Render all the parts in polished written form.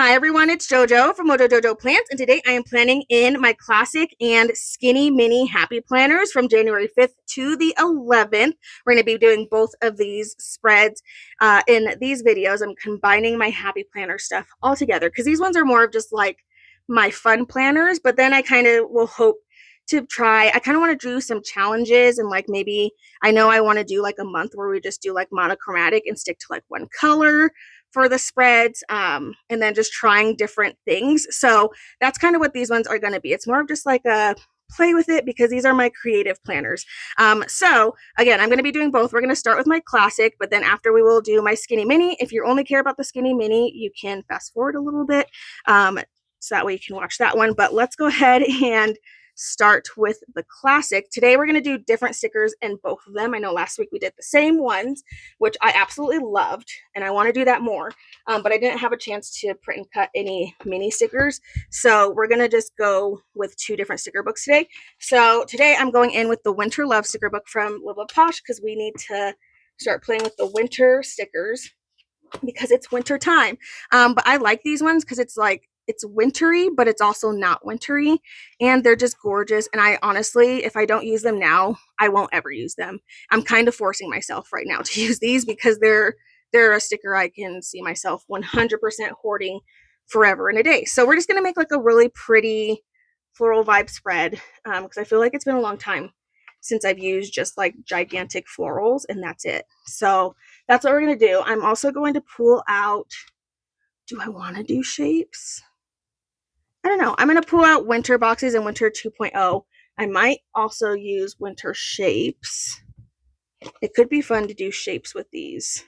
Hi everyone, it's JoJo from Mojo Jojo Plants, and today I am planning in my classic and skinny mini happy planners from January 5th to the 11th. We're going to be doing both of these spreads in these videos. I'm combining my happy planner stuff all together because these ones are more of just like my fun planners, but then I kind of will hope to try. I kind of want to do some challenges and like maybe I know I want to do like a month where we just do like monochromatic and stick to like one color for the spreads, and then just trying different things. So that's kind of what these ones are going to be. It's more of just like a play with it because these are my creative planners. So again, I'm going to be doing both. We're going to start with my classic, but then after we will do my skinny mini. If you only care about the skinny mini, you can fast forward a little bit. So that way you can watch that one. But let's go ahead and start with the classic. Today we're going to do different stickers in both of them. I know last week we did the same ones, which I absolutely loved, and I want to do that more, but I didn't have a chance to print and cut any mini stickers, so we're going to just go with two different sticker books today. So today I'm going in with the Winter Love sticker book from Live Love Posh because we need to start playing with the winter stickers because it's winter time. But I like these ones because it's like it's wintry, but it's also not wintry, and they're just gorgeous. And I honestly, if I don't use them now, I won't ever use them. I'm kind of forcing myself right now to use these because they're a sticker I can see myself 100% hoarding forever and a day. So we're just gonna make like a really pretty floral vibe spread because I feel like it's been a long time since I've used just like gigantic florals, and that's it. So that's what we're going to do. I'm also going to pull out, do I want to do shapes? I don't know. I'm going to pull out winter boxes and winter 2.0. I might also use winter shapes. It could be fun to do shapes with these.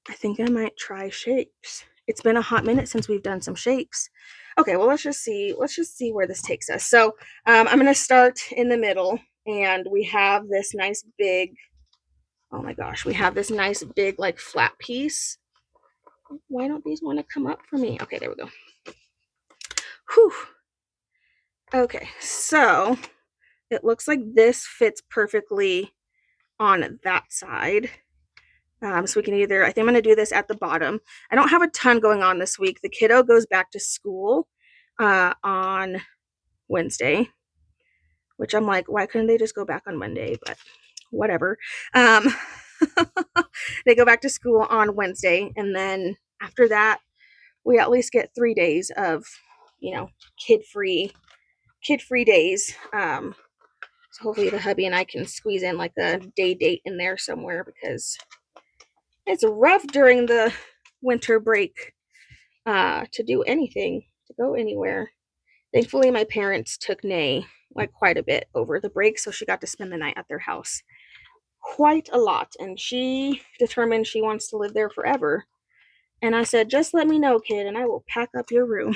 I think I might try shapes. It's been a hot minute since we've done some shapes. Okay, well, let's just see where this takes us. So I'm going to start in the middle, and we have this nice big, oh my gosh, we have this nice big like flat piece. Why don't these want to come up for me? Okay, there we go. Whew. Okay, so it looks like this fits perfectly on that side. So we can either, I think I'm going to do this at the bottom. I don't have a ton going on this week. The kiddo goes back to school on Wednesday, which I'm like, why couldn't they just go back on Monday? But whatever. They go back to school on Wednesday, and then after that, we at least get 3 days of, kid-free days. So hopefully the hubby and I can squeeze in like a day date in there somewhere because it's rough during the winter break to do anything, to go anywhere. Thankfully, my parents took Nay like quite a bit over the break, so she got to spend the night at their house quite a lot, and she determined she wants to live there forever. And I said, just let me know, kid, and I will pack up your room.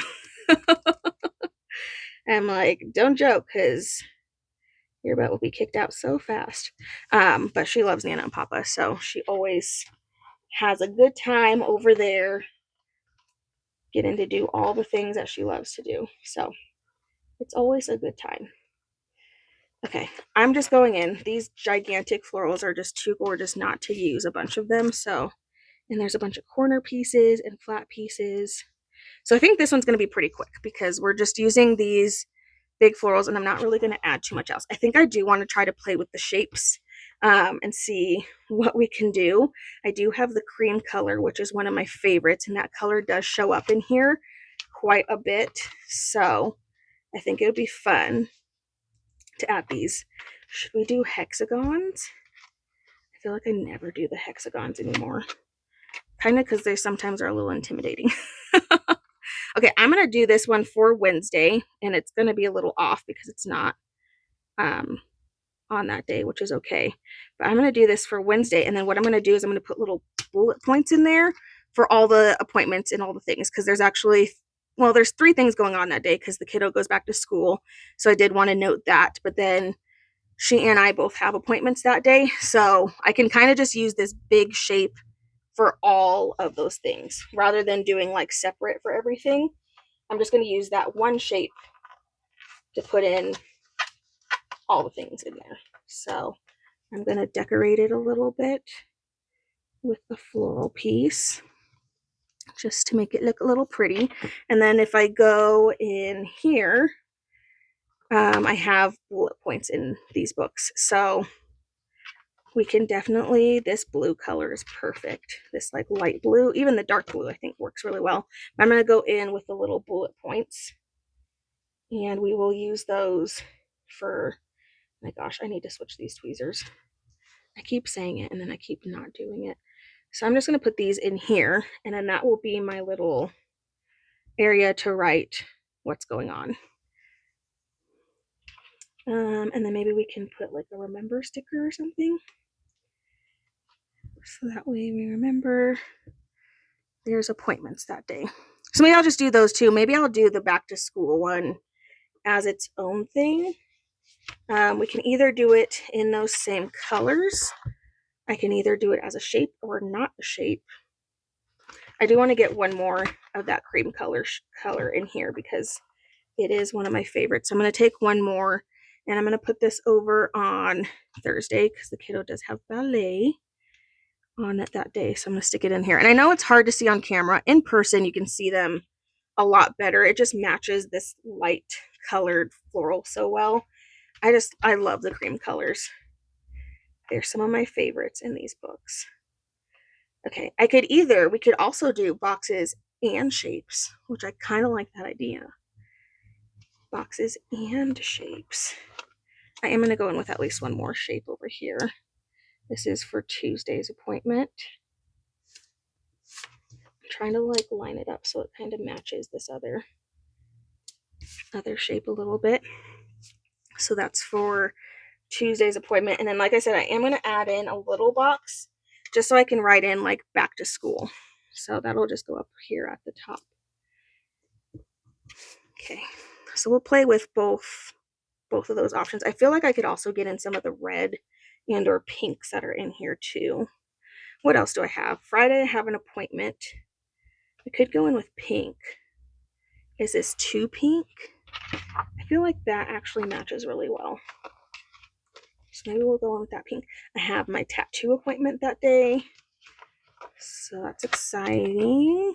I'm like, don't joke, because your butt will be kicked out so fast. But she loves Nana and Papa, so she always has a good time over there, getting to do all the things that she loves to do. So it's always a good time. Okay, I'm just going in. These gigantic florals are just too gorgeous not to use a bunch of them. So, and there's a bunch of corner pieces and flat pieces. So I think this one's going to be pretty quick because we're just using these big florals and I'm not really going to add too much else. I think I do want to try to play with the shapes and see what we can do. I do have the cream color, which is one of my favorites, and that color does show up in here quite a bit. So I think it would be fun to add these. Should we do hexagons? I feel like I never do the hexagons anymore. Kind of because they sometimes are a little intimidating. Okay, I'm going to do this one for Wednesday, and it's going to be a little off because it's not on that day, which is okay. But I'm going to do this for Wednesday, and then what I'm going to do is I'm going to put little bullet points in there for all the appointments and all the things, because there's actually, well, there's 3 things going on that day because the kiddo goes back to school. So I did want to note that, but then she and I both have appointments that day. So I can kind of just use this big shape for all of those things rather than doing like separate for everything. I'm just going to use that one shape to put in all the things in there. So I'm going to decorate it a little bit with the floral piece. just to make it look a little pretty. And then if I go in here, I have bullet points in these books. So we can definitely, this blue color is perfect. This like light blue, even the dark blue I think works really well. I'm going to go in with the little bullet points, and we will use those for, my gosh, I need to switch these tweezers. I keep saying it and then I keep not doing it. So I'm just going to put these in here, and then that will be my little area to write what's going on. And then maybe we can put like a remember sticker or something. So that way we remember there's appointments that day. So maybe I'll just do those two. Maybe I'll do the back to school one as its own thing. We can either do it in those same colors. I can either do it as a shape or not a shape. I do want to get one more of that cream color in here because it is one of my favorites. So I'm going to take one more, and I'm going to put this over on Thursday because the kiddo does have ballet on it that day. So I'm going to stick it in here. And I know it's hard to see on camera. In person, you can see them a lot better. It just matches this light colored floral so well. I love the cream colors. They're some of my favorites in these books. Okay, we could also do boxes and shapes, which I kind of like that idea. Boxes and shapes. I am going to go in with at least one more shape over here. This is for Tuesday's appointment. I'm trying to like line it up so it kind of matches this other shape a little bit. So that's for Tuesday's appointment. And then, like I said, I am going to add in a little box just so I can write in like back to school. So that'll just go up here at the top. Okay, so we'll play with both of those options. I feel like I could also get in some of the red and or pinks that are in here too. What else do I have? Friday I have an appointment. I could go in with pink. Is this too pink? I feel like that actually matches really well. So maybe we'll go in with that pink. I have my tattoo appointment that day. So that's exciting.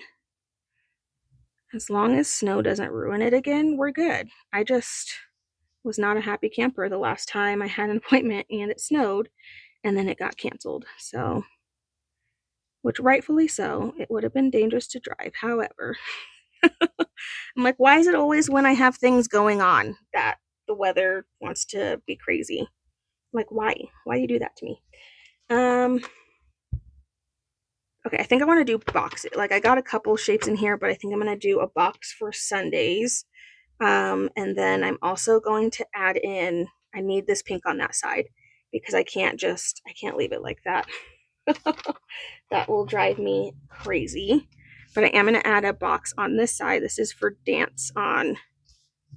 As long as snow doesn't ruin it again, we're good. I just was not a happy camper the last time I had an appointment and it snowed and then it got canceled. So, which rightfully so, it would have been dangerous to drive. However, I'm like, why is it always when I have things going on that the weather wants to be crazy? I'm like, why? Why you do that to me? Okay, I think I want to do boxes. Like, I got a couple shapes in here, but I think I'm going to do a box for Sundays. And then I'm also going to add in, I need this pink on that side because I can't leave it like that. That will drive me crazy. But I am going to add a box on this side. This is for dance on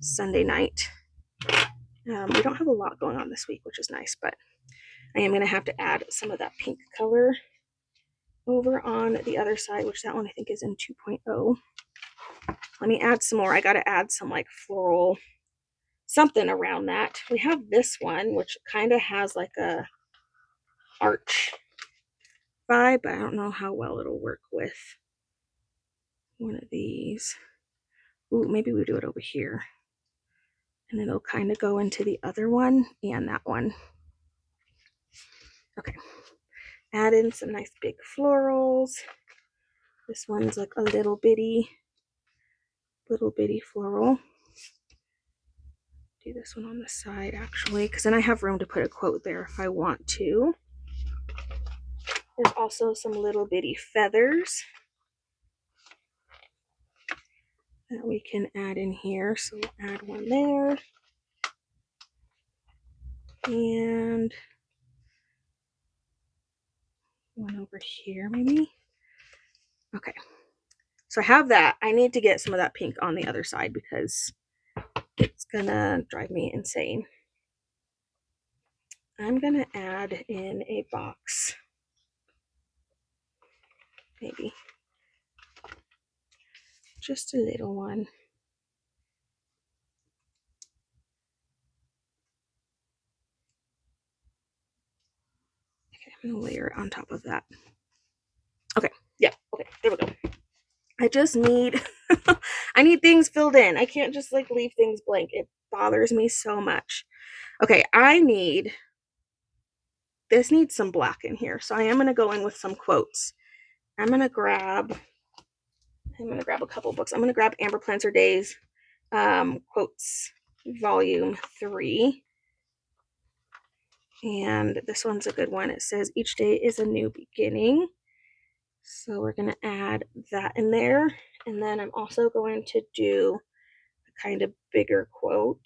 Sunday night. We don't have a lot going on this week, which is nice, but I am going to have to add some of that pink color over on the other side, which that one I think is in 2.0. Let me add some more. I got to add some like floral something around that. We have this one, which kind of has like a arch vibe, but I don't know how well it'll work with one of these. Ooh, maybe we do it over here. And it'll kind of go into the other one and that one. Okay. Add in some nice big florals. This one's like a little bitty floral. Do this one on the side actually, because then I have room to put a quote there if I want to. There's also some little bitty feathers that we can add in here. So we'll add one there. And one over here maybe. Okay. So I have that. I need to get some of that pink on the other side because it's gonna drive me insane. I'm gonna add in a box. Maybe. Just a little one. Okay, I'm gonna layer it on top of that. Okay, yeah, okay, there we go. I just need, I need things filled in. I can't just like leave things blank. It bothers me so much. Okay, this needs some black in here. So I am going to go in with some quotes. I'm going to grab a couple books. I'm going to grab Amber Plans Her Days quotes volume 3. And this one's a good one. It says each day is a new beginning. So we're going to add that in there. And then I'm also going to do a kind of bigger quote.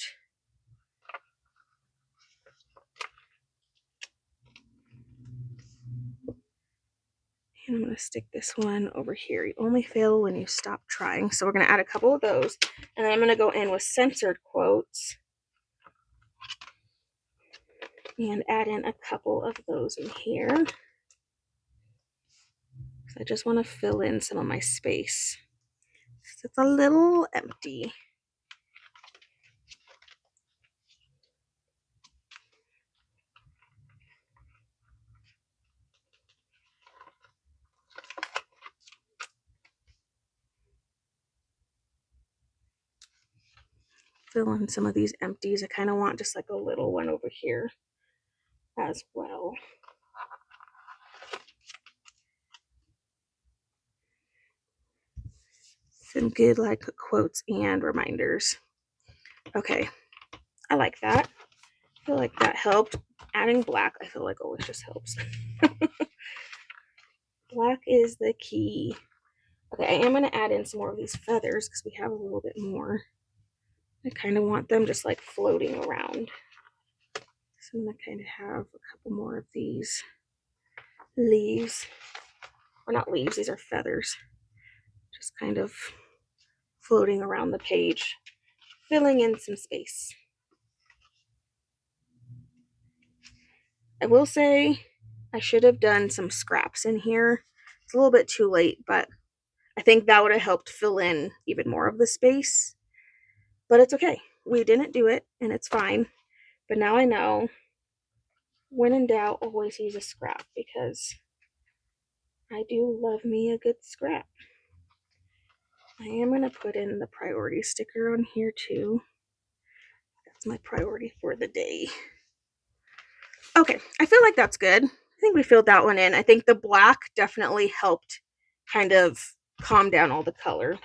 And I'm going to stick this one over here. You only fail when you stop trying. So we're going to add a couple of those. And then I'm going to go in with censored quotes and add in a couple of those in here. I just want to fill in some of my space. It's a little empty. Fill in some of these empties. I kind of want just like a little one over here as well. Some good like quotes and reminders. Okay, I like that. I feel like that helped. Adding black, I feel like always just helps. Black is the key. Okay, I am going to add in some more of these feathers because we have a little bit more. I kind of want them just like floating around. So I'm going to kind of have a couple more of these leaves. Or not leaves, these are feathers. Just kind of floating around the page, filling in some space. I will say I should have done some scraps in here. It's a little bit too late, but I think that would have helped fill in even more of the space. But it's okay. We didn't do it, and it's fine. But now I know, when in doubt, always use a scrap, because I do love me a good scrap. I am going to put in the priority sticker on here too. That's my priority for the day. Okay, I feel like that's good. I think we filled that one in. I think the black definitely helped kind of calm down all the color.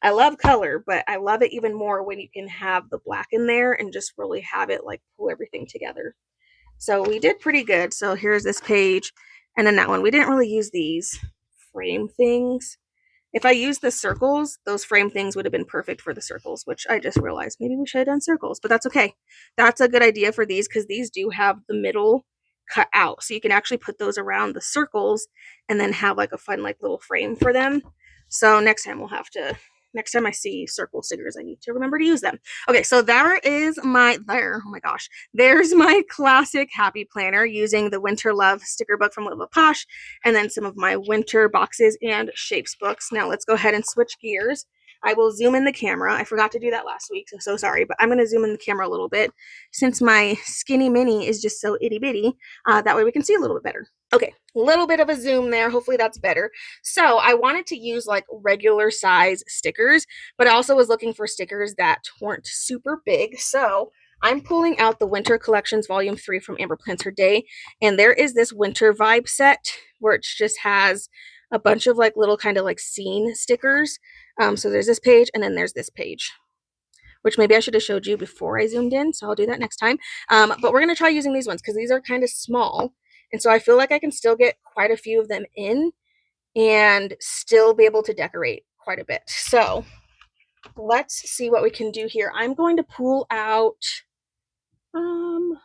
I love color, but I love it even more when you can have the black in there and just really have it like pull everything together. So we did pretty good. So here's this page and then that one. We didn't really use these frame things. If I used the circles, those frame things would have been perfect for the circles, which I just realized maybe we should have done circles, but that's okay. That's a good idea for these because these do have the middle cut out. So you can actually put those around the circles and then have like a fun like little frame for them. So next time next time I see circle stickers, I need to remember to use them. Okay, so there's my classic happy planner using the Winter Love sticker book from Little Posh, and then some of my winter boxes and shapes books. Now let's go ahead and switch gears. I will zoom in the camera. I forgot to do that last week, so sorry, but I'm going to zoom in the camera a little bit since my skinny mini is just so itty bitty. That way we can see a little bit better. Okay, a little bit of a zoom there. Hopefully that's better. So I wanted to use like regular size stickers, but I also was looking for stickers that weren't super big. So I'm pulling out the Winter Collections Volume 3 from Amber Plans Her Day, and there is this winter vibe set where it just has a bunch of like little kind of like scene stickers. So there's this page and then there's this page, which maybe I should have showed you before I zoomed in, so I'll do that next time. But we're going to try using these ones because these are kind of small, and so I feel like I can still get quite a few of them in and still be able to decorate quite a bit. So let's see what we can do here. I'm going to pull out, I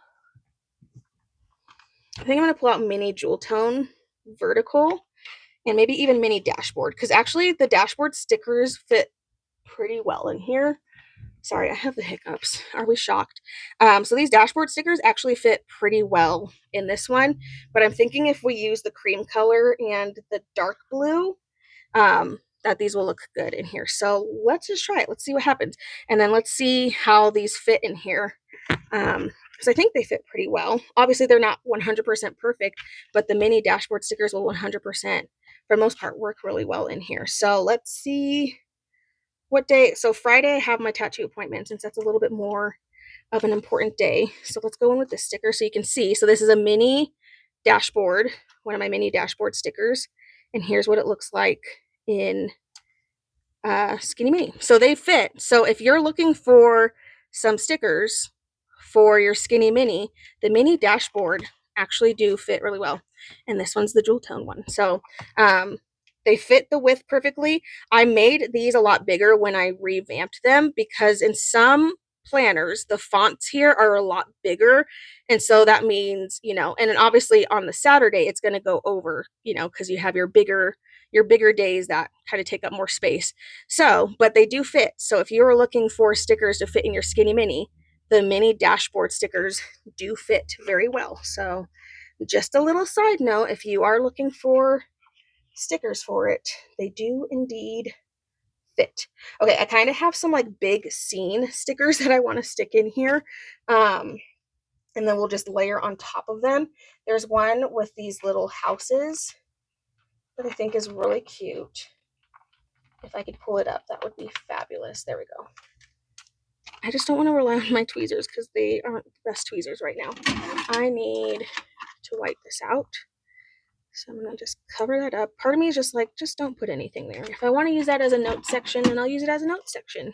think I'm going to pull out Mini Jewel Tone Vertical and maybe even Mini Dashboard, because actually the dashboard stickers fit pretty well in here. Sorry, I have the hiccups. Are we shocked? So these dashboard stickers actually fit pretty well in this one, but I'm thinking if we use the cream color and the dark blue, that these will look good in here. So let's just try it. Let's see what happens. And then let's see how these fit in here. Because I think they fit pretty well. Obviously, they're not 100% perfect, but the mini dashboard stickers will 100% for the most part, work really well in here. So let's see what day. So Friday, I have my tattoo appointment since that's a little bit more of an important day. So let's go in with this sticker so you can see. So this is a mini dashboard, one of my mini dashboard stickers. And here's what it looks like in Skinny Mini. So they fit. So if you're looking for some stickers for your Skinny Mini, the mini dashboard actually do fit really well. And this one's the jewel tone one. So they fit the width perfectly. I made these a lot bigger when I revamped them because in some planners, the fonts here are a lot bigger. And so that means, you know, and then obviously on the Saturday, it's going to go over, you know, because you have your bigger days that kind of take up more space. So, but they do fit. So if you're looking for stickers to fit in your Skinny Mini, the mini dashboard stickers do fit very well. So just a little side note, if you are looking for stickers for it, they do indeed fit. Okay, I kind of have some like big scene stickers that I want to stick in here. And then we'll just layer on top of them. There's one with these little houses that I think is really cute. If I could pull it up, that would be fabulous. There we go. I just don't want to rely on my tweezers because they aren't the best tweezers right now. I need to wipe this out. So I'm going to just cover that up. Part of me is just like, just don't put anything there. If I want to use that as a note section, then I'll use it as a note section.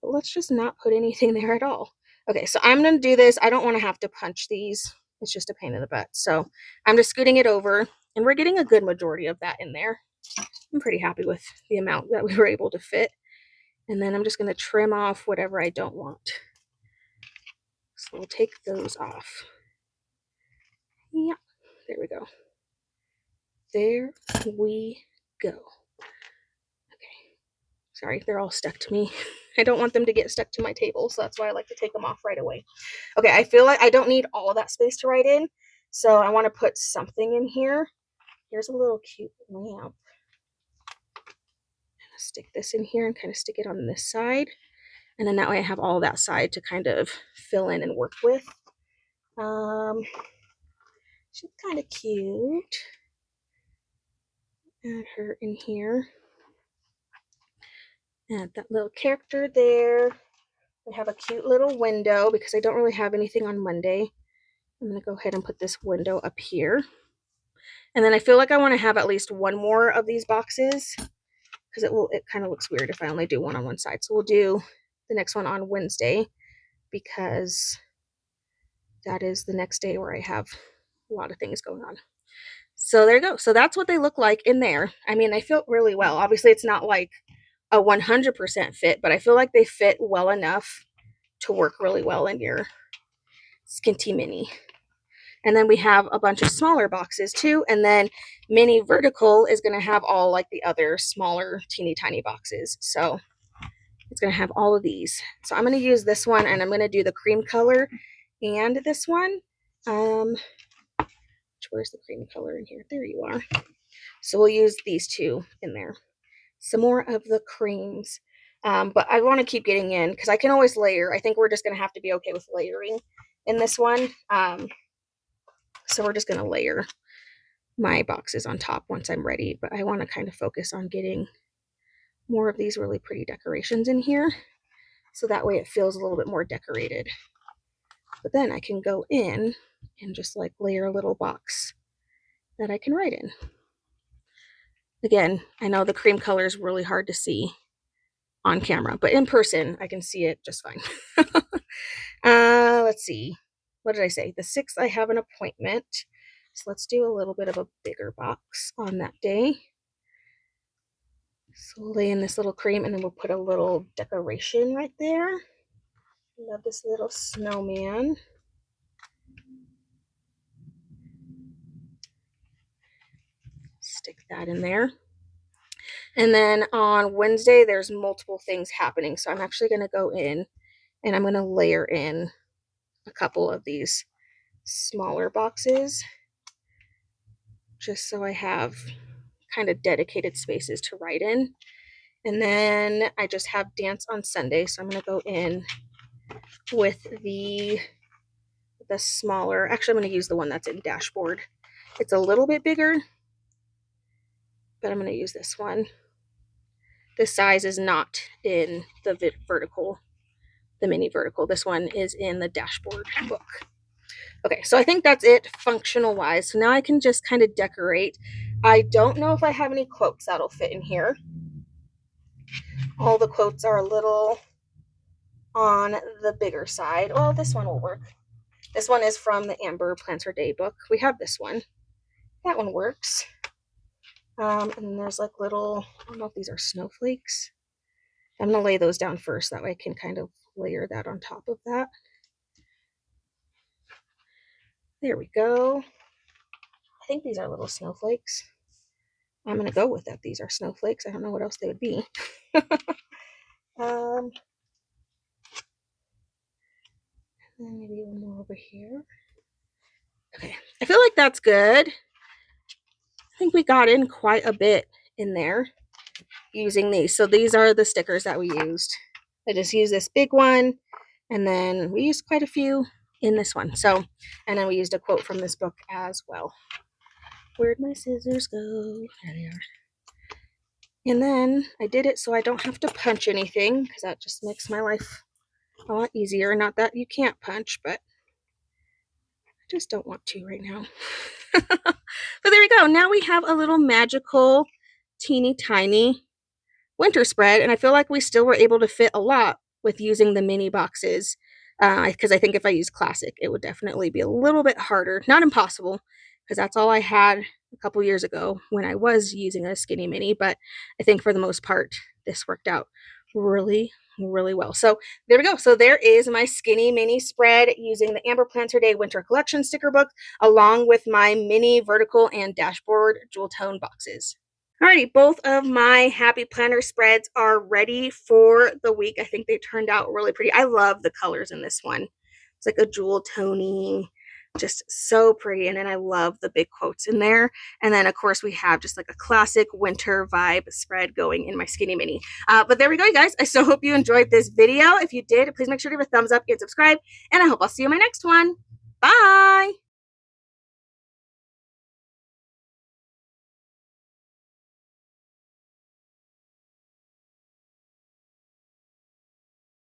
But let's just not put anything there at all. Okay, so I'm going to do this. I don't want to have to punch these. It's just a pain in the butt. So I'm just scooting it over, and we're getting a good majority of that in there. I'm pretty happy with the amount that we were able to fit. And then I'm just going to trim off whatever I don't want. So we'll take those off. Yeah, there we go. There we go. Okay. Sorry, they're all stuck to me. I don't want them to get stuck to my table, so that's why I like to take them off right away. Okay, I feel like I don't need all of that space to write in, so I want to put something in here. Here's a little cute lamp. Stick this in here and kind of stick it on this side. And then that way I have all that side to kind of fill in and work with. She's kind of cute. Add her in here. Add that little character there. We have a cute little window because I don't really have anything on Monday. I'm going to go ahead and put this window up here. And then I feel like I want to have at least one more of these boxes because it kind of looks weird if I only do one on one side. So we'll do the next one on Wednesday because that is the next day where I have a lot of things going on. So there you go. So that's what they look like in there. I mean, they fit really well. Obviously, it's not like a 100% fit, but I feel like they fit well enough to work really well in your Skinty Mini. And then we have a bunch of smaller boxes too. And then Mini Vertical is going to have all like the other smaller teeny tiny boxes. So it's going to have all of these. So I'm going to use this one and I'm going to do the cream color and this one. Where's the cream color in here? There you are. So we'll use these two in there. Some more of the creams. But I want to keep getting in because I can always layer. I think we're just going to have to be okay with layering in this one. So we're just going to layer my boxes on top once I'm ready. But I want to kind of focus on getting more of these really pretty decorations in here. So that way it feels a little bit more decorated. But then I can go in and just like layer a little box that I can write in. Again, I know the cream color is really hard to see on camera, but in person, I can see it just fine. Let's see. What did I say? The 6th, I have an appointment. So let's do a little bit of a bigger box on that day. So we'll lay in this little cream and then we'll put a little decoration right there. Love this little snowman. Stick that in there. And then on Wednesday, there's multiple things happening. So I'm actually going to go in and I'm going to layer in a couple of these smaller boxes just so I have kind of dedicated spaces to write in. And then I just have dance on Sunday. So I'm going to go in with the smaller, actually I'm going to use the one that's in dashboard. It's a little bit bigger. but I'm going to use this one. This size is not in the vertical, the mini vertical. This one is in the dashboard book. Okay, so I think that's it functional wise. So now I can just kind of decorate. I don't know if I have any quotes that'll fit in here. All the quotes are a little on the bigger side. Well, this one will work. This one is from the Amber Plants Her Day book. We have this one. That one works. And there's like little, I don't know if these are snowflakes. I'm going to lay those down first. That way I can kind of layer that on top of that. There we go. I think these are little snowflakes. I'm going to go with that. These are snowflakes. I don't know what else they would be. And then maybe one more over here. Okay, I feel like that's good. I think we got in quite a bit in there using these. So these are the stickers that we used. I just used this big one, and then we used quite a few in this one. So, and then we used a quote from this book as well. Where'd my scissors go? There they are. And then I did it so I don't have to punch anything, because that just makes my life a lot easier. Not that you can't punch, but I just don't want to right now. But there we go. Now we have a little magical, teeny tiny winter spread, and I feel like we still were able to fit a lot with using the mini boxes, because I think if I use classic, it would definitely be a little bit harder. Not impossible, because that's all I had a couple years ago when I was using a skinny mini, but I think for the most part, this worked out really well. So there we go. So there is my skinny mini spread using the Amber Plants Her Day Winter Collection sticker book, along with my mini vertical and dashboard jewel tone boxes. Alrighty, both of my Happy Planner spreads are ready for the week. I think they turned out really pretty. I love the colors in this one. It's like a jewel tony, just so pretty. And then I love the big quotes in there. And then of course we have just like a classic winter vibe spread going in my skinny mini. But there we go, you guys. I so hope you enjoyed this video. If you did, please make sure to give a thumbs up and subscribe. And I hope I'll see you in my next one. Bye.